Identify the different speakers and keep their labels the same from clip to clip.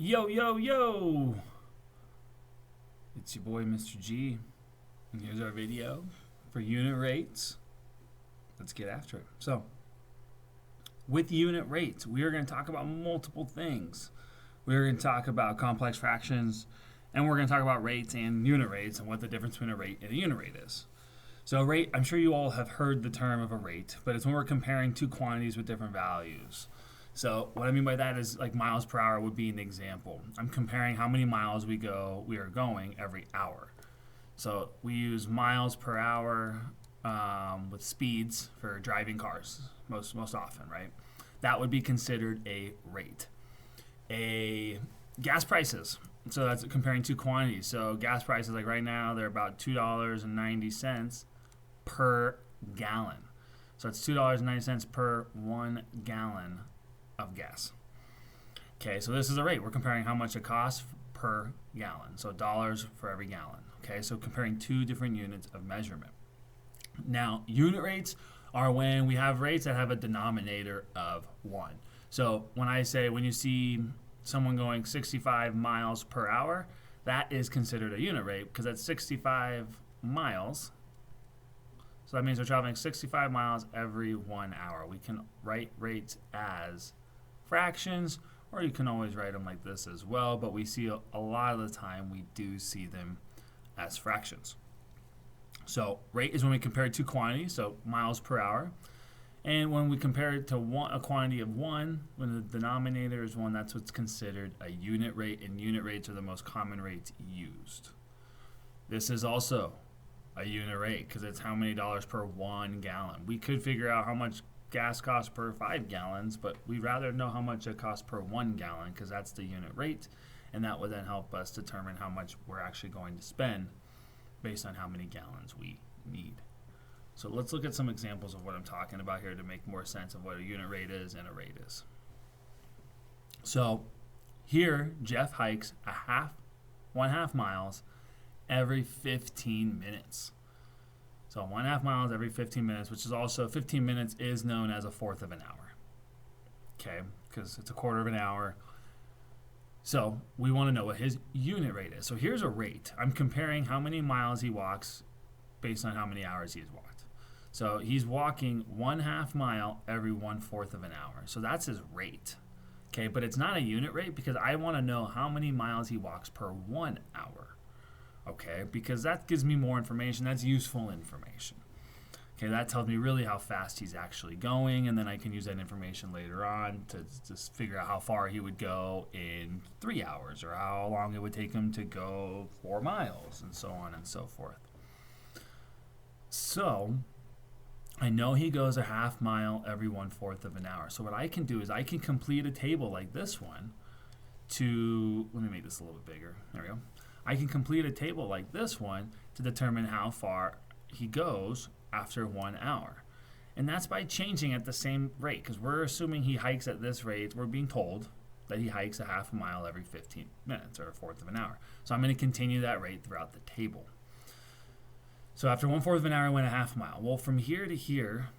Speaker 1: Yo, yo, yo! It's your boy, Mr. G, and here's our video for unit rates. Let's get after it. So, with unit rates, we are going to talk about multiple things. We're going to talk about complex fractions, and we're going to talk about rates and unit rates and what the difference between a rate and a unit rate is. So, a rate, I'm sure you all have heard the term of a rate, but it's when we're comparing two quantities with different values. So what I mean by that is like miles per hour would be an example. I'm comparing how many miles we are going every hour. So we use miles per hour with speeds for driving cars most often, right? That would be considered a rate. A gas prices. So that's comparing two quantities. So gas prices, like right now, they're about $2.90 per gallon. So it's $2.90 per 1 gallon of gas. Okay, so this is a rate. We're comparing how much it costs per gallon. So dollars for every gallon. Okay, so comparing two different units of measurement. Now, unit rates are when we have rates that have a denominator of 1. So when you see someone going 65 miles per hour, that is considered a unit rate because that's 65 miles. So that means we're traveling 65 miles every 1 hour. We can write rates as fractions, or you can always write them like this as well, but we see a lot of the time we do see them as fractions. So rate is when we compare two quantities, so miles per hour, and when we compare it to a quantity of 1, when the denominator is 1, that's what's considered a unit rate, and unit rates are the most common rates used. This is also a unit rate because it's how many dollars per 1 gallon. We could figure out how much gas costs per 5 gallons, but we'd rather know how much it costs per 1 gallon because that's the unit rate, and that would then help us determine how much we're actually going to spend based on how many gallons we need. So let's look at some examples of what I'm talking about here to make more sense of what a unit rate is and a rate is. So here, Jeff hikes 1.5 miles every 15 minutes. So 1.5 miles every 15 minutes, which is also 15 minutes is known as a fourth of an hour. Okay, because it's a quarter of an hour. So we want to know what his unit rate is. So here's a rate. I'm comparing how many miles he walks based on how many hours he has walked. So he's walking 1/2 mile every 1/4 of an hour. So that's his rate. Okay, but it's not a unit rate because I want to know how many miles he walks per 1 hour. Okay, because that gives me more information. That's useful information. Okay, that tells me really how fast he's actually going, and then I can use that information later on to just figure out how far he would go in 3 hours or how long it would take him to go 4 miles and so on and so forth. So I know he goes 1/2 mile every 1/4 of an hour. So what I can do is I can complete a table like this one let me make this a little bit bigger. There we go. I can complete a table like this one to determine how far he goes after 1 hour. And that's by changing at the same rate, because we're assuming he hikes at this rate. We're being told that he hikes 1/2 mile every 15 minutes or 1/4 of an hour. So I'm going to continue that rate throughout the table. So after 1/4 of an hour, I went 1/2 mile. Well, from here to here,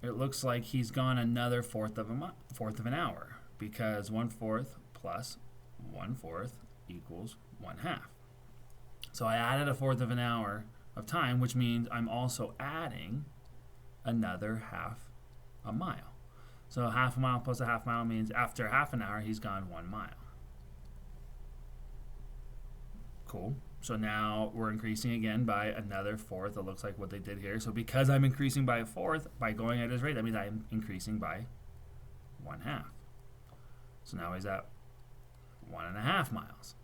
Speaker 1: it looks like he's gone another fourth of an hour, because 1/4 plus 1/4 equals 1/2. So I added 1/4 of an hour of time, which means I'm also adding another 1/2 a mile. So 1/2 a mile plus 1/2 mile means after 1/2 an hour, he's gone 1 mile. Cool. So now we're increasing again by another 1/4. It looks like what they did here. So because I'm increasing by 1/4 by going at his rate, that means I'm increasing by 1/2. So now he's at 1.5 miles.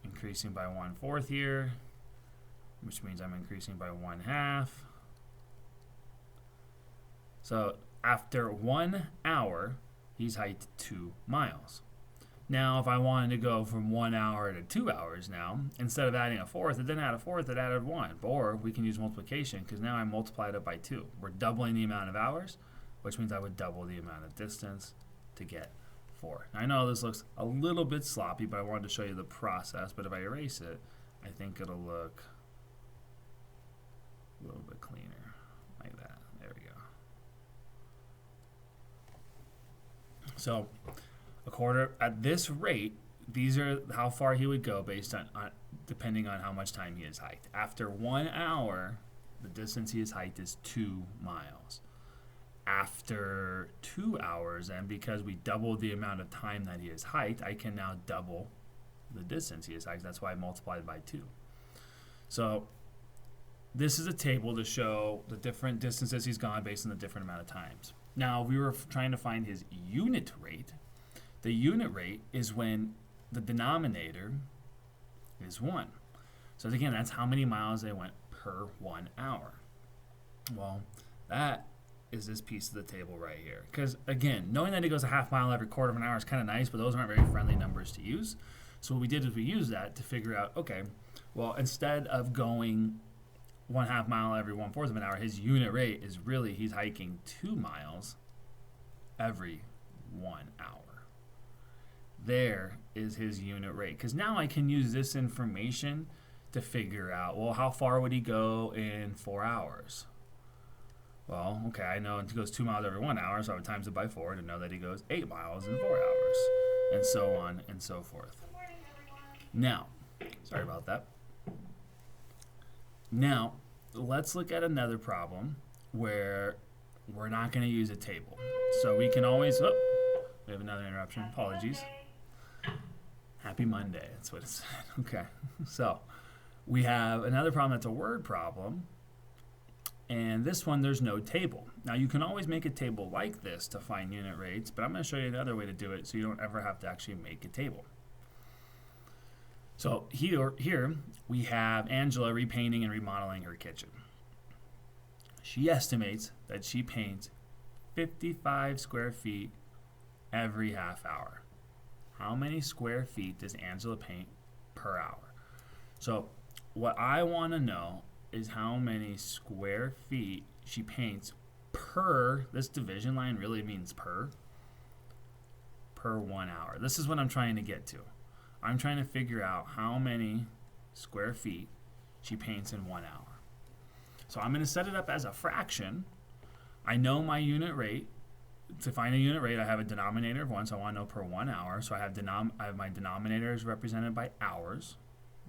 Speaker 1: Increasing by 1/4 here, which means I'm increasing by 1/2. So after 1 hour, he's hiked 2 miles. Now, if I wanted to go from 1 hour to 2 hours now, instead of adding 1/4, it didn't add 1/4, it added 1. Or we can use multiplication, because now I multiplied it by 2. We're doubling the amount of hours, which means I would double the amount of distance to get 4. Now, I know this looks a little bit sloppy, but I wanted to show you the process. But if I erase it, I think it'll look a little bit cleaner, like that. There we go. So A quarter at this rate, these are how far he would go based on depending on how much time he has hiked. After 1 hour, the distance he has hiked is 2 miles. After 2 hours, and because we doubled the amount of time that he has hiked, I can now double the distance he has hiked. That's why I multiplied by 2. So this is a table to show the different distances he's gone based on the different amount of times. Now, we were trying to find his unit rate. The unit rate is when the denominator is 1. So again, that's how many miles they went per 1 hour. Well, that is this piece of the table right here. Because again, knowing that he goes a half mile every quarter of an hour is kind of nice, but those aren't very friendly numbers to use. So what we did is we used that to figure out, okay, well, instead of going 1/2 mile every 1/4 of an hour, his unit rate is really, he's hiking 2 miles every 1 hour. There is his unit rate. Because now I can use this information to figure out, well, how far would he go in 4 hours? Well, okay, I know he goes 2 miles every 1 hour, so I would times it by 4 to know that he goes 8 miles in 4 hours, and so on and so forth. Now, sorry about that. Now, let's look at another problem where we're not going to use a table. So we can always, we have another interruption, apologies. Happy Monday, that's what it said. Okay, so we have another problem that's a word problem, and this one there's no table. Now you can always make a table like this to find unit rates, but I'm going to show you another way to do it so you don't ever have to actually make a table. So here we have Angela repainting and remodeling her kitchen. She estimates that she paints 55 square feet every half hour. How many square feet does Angela paint per hour? So what I want to know is how many square feet she paints per, this division line really means per 1 hour. This is what I'm trying to get to. I'm trying to figure out how many square feet she paints in 1 hour. So I'm going to set it up as a fraction. I know my unit rate. To find a unit rate, I have a denominator of 1, so I want to know per 1 hour. So I have my denominator is represented by hours.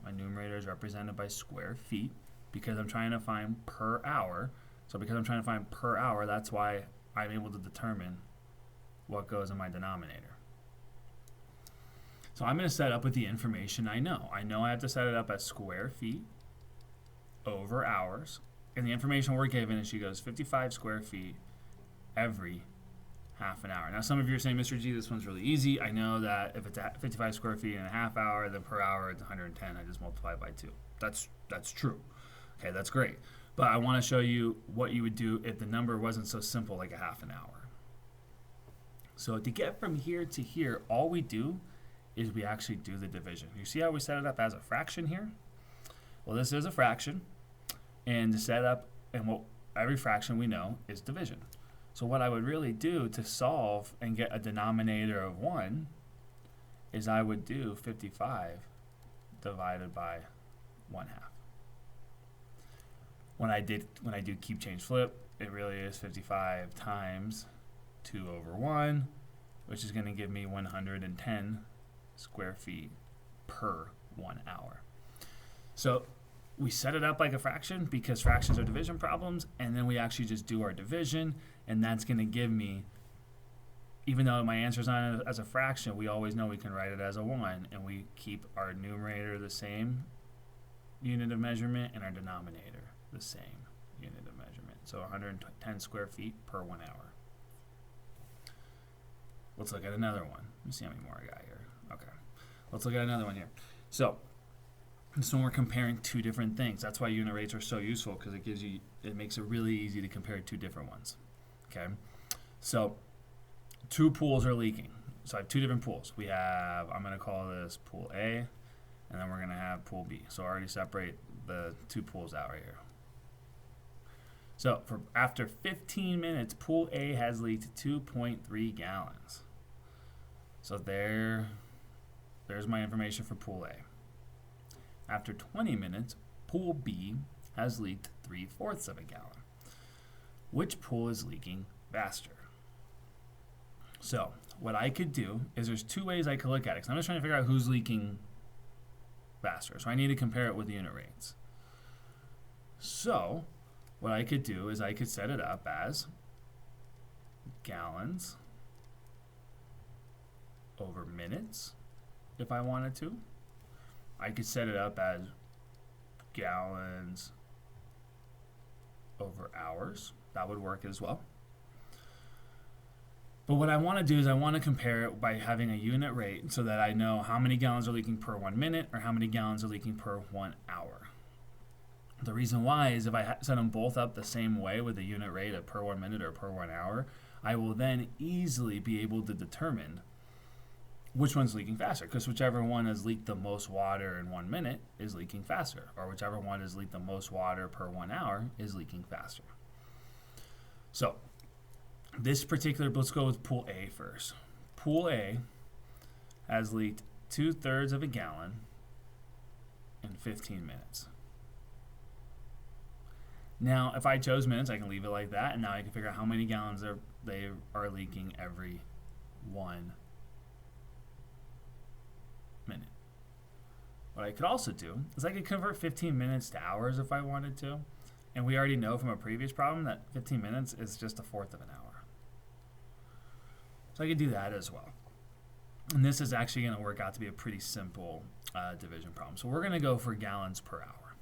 Speaker 1: My numerator is represented by square feet because I'm trying to find per hour. So because I'm trying to find per hour, that's why I'm able to determine what goes in my denominator. So I'm going to set up with the information I know. I know I have to set it up as square feet over hours. And the information we're given is she goes 55 square feet every half an hour. Now some of you are saying, Mr. G, this one's really easy. I know that if it's at 55 square feet in a half hour, then per hour it's 110. I just multiply by 2. That's true. Okay, that's great. But I want to show you what you would do if the number wasn't so simple like a half an hour. So to get from here to here, all we do is we actually do the division. You see how we set it up as a fraction here? Well, this is a fraction, and to set up, and what every fraction we know is division. So what I would really do to solve and get a denominator of 1 is I would do 55 divided by 1/2. When I do keep, change, flip, it really is 55 times 2 over 1, which is going to give me 110 square feet per 1 hour. So we set it up like a fraction because fractions are division problems, and then we actually just do our division, and that's going to give me, even though my answer is not as a fraction, we always know we can write it as a 1, and we keep our numerator the same unit of measurement and our denominator the same unit of measurement. So 110 square feet per 1 hour. Let's look at another one. Let me see how many more I got here. Okay, let's look at another one here. So this one we're comparing two different things. That's why unit rates are so useful, because it makes it really easy to compare two different ones. Okay, so 2 pools are leaking. So I have 2 different pools. We have, I'm going to call this pool A, and then we're going to have pool B. So I already separate the 2 pools out right here. So after 15 minutes, pool A has leaked 2.3 gallons. So there's my information for pool A. After 20 minutes, pool B has leaked 3/4 of a gallon. Which pool is leaking faster? So what I could do is there's two ways I could look at it. Because I'm just trying to figure out who's leaking faster. So I need to compare it with unit rates. So what I could do is I could set it up as gallons over minutes if I wanted to. I could set it up as gallons over hours. That would work as well. But what I want to do is I want to compare it by having a unit rate so that I know how many gallons are leaking per 1 minute or how many gallons are leaking per 1 hour. The reason why is if I set them both up the same way with a unit rate of per 1 minute or per 1 hour, I will then easily be able to determine which one's leaking faster, because whichever one has leaked the most water in 1 minute is leaking faster, or whichever one has leaked the most water per 1 hour is leaking faster. So this particular, let's go with pool A first. Pool A has leaked 2/3 of a gallon in 15 minutes. Now, if I chose minutes, I can leave it like that, and now I can figure out how many gallons they are leaking every 1 minute. What I could also do is I could convert 15 minutes to hours if I wanted to, and we already know from a previous problem that 15 minutes is just 1/4 of an hour. So I could do that as well. And this is actually going to work out to be a pretty simple division problem. So we're going to go for gallons per hour.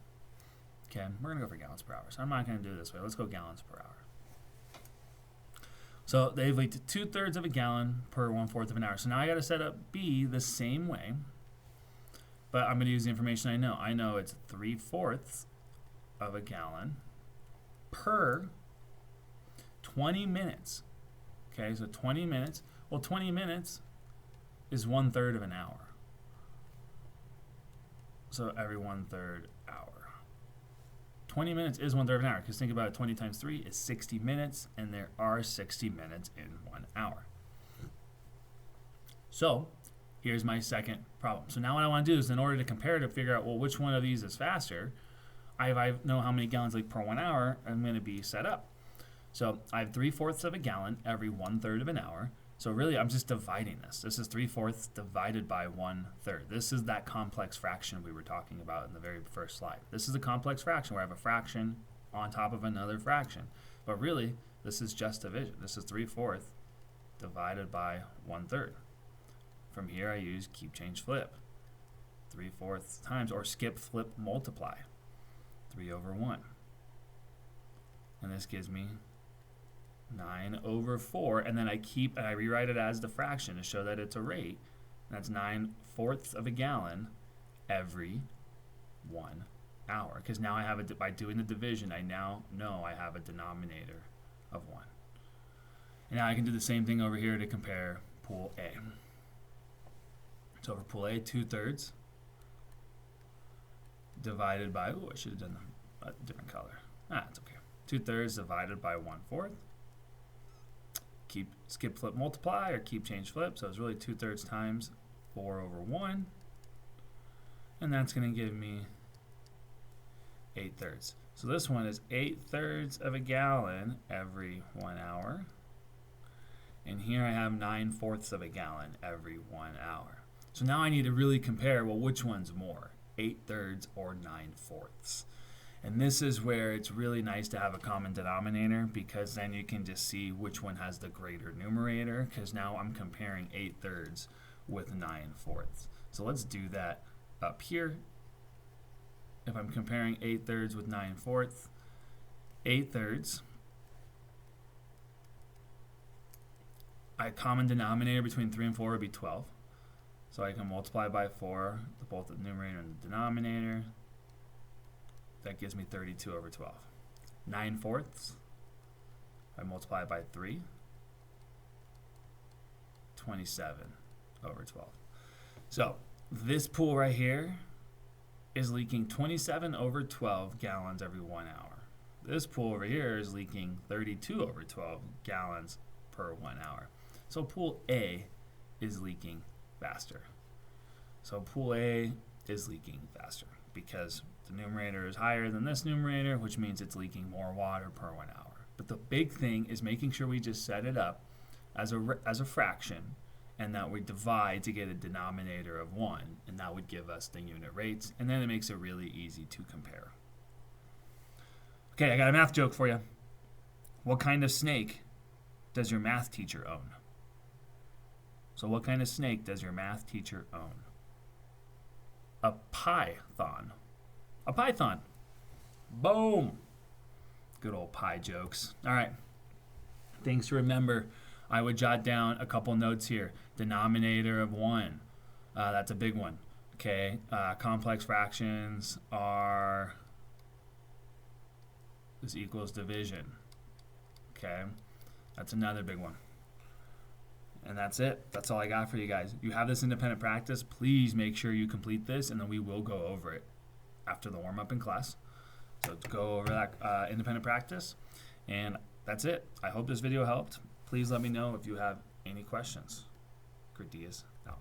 Speaker 1: Okay, we're going to go for gallons per hour. So I'm not going to do it this way. Let's go gallons per hour. So they've leaked 2/3 of a gallon per 1/4 of an hour. So now I got to set up B the same way, but I'm going to use the information I know. I know it's 3/4 of a gallon per 20 minutes. Okay, so 20 minutes. Well, 20 minutes is 1/3 of an hour. So every 1/3 hour. 20 minutes is 1/3 of an hour, because think about it, 20 times 3 is 60 minutes, and there are 60 minutes in 1 hour. So here's my second problem. So now what I want to do is, in order to compare to figure out, well, which one of these is faster, I know how many gallons leak per 1 hour, I'm going to be set up. So I have 3/4 of a gallon every 1/3 of an hour. So really, I'm just dividing this. This is 3/4 divided by 1/3. This is that complex fraction we were talking about in the very first slide. This is a complex fraction where I have a fraction on top of another fraction. But really, this is just division. This is 3/4 divided by 1/3. From here, I use keep, change, flip. 3/4 times, or skip, flip, multiply. 3/1. And this gives me 9/4, and then I rewrite it as the fraction to show that it's a rate. That's 9/4 of a gallon every 1 hour. Because now I have by doing the division, I now know I have a denominator of 1. And now I can do the same thing over here to compare pool A. So for pool A, 2/3 divided by, I should have done a different color. It's okay. 2/3 divided by 1/4. Keep, skip, flip, multiply, or keep, change, flip. So it's really 2/3 times 4/1. And that's going to give me 8/3. So this one is 8/3 of a gallon every 1 hour. And here I have 9/4 of a gallon every 1 hour. So now I need to really compare, well, which one's more, 8/3 or 9/4? And this is where it's really nice to have a common denominator, because then you can just see which one has the greater numerator, because now I'm comparing 8/3 with 9/4. So let's do that up here. If I'm comparing 8/3 with 9/4, 8/3, a common denominator between 3 and 4 would be 12. So I can multiply by 4, both the numerator and the denominator. That gives me 32/12. 9/4, I multiply by 3, 27/12. So this pool right here is leaking 27/12 gallons every 1 hour. This pool over here is leaking 32/12 gallons per 1 hour. So pool A is leaking faster. So pool A is leaking faster because the numerator is higher than this numerator, which means it's leaking more water per 1 hour. But the big thing is making sure we just set it up as a fraction, and that we divide to get a denominator of 1, and that would give us the unit rates, and then it makes it really easy to compare. Okay, I got a math joke for you. What kind of snake does your math teacher own? So what kind of snake does your math teacher own? A python. A python. Boom. Good old pie jokes. All right. Things to remember. I would jot down a couple notes here. Denominator of 1. That's a big one. Okay. Complex fractions are this equals division. Okay. That's another big one. And that's it. That's all I got for you guys. You have this independent practice. Please make sure you complete this, and then we will go over it after the warm-up in class. So go over that independent practice. And that's it. I hope this video helped. Please let me know if you have any questions. Grid Diaz out.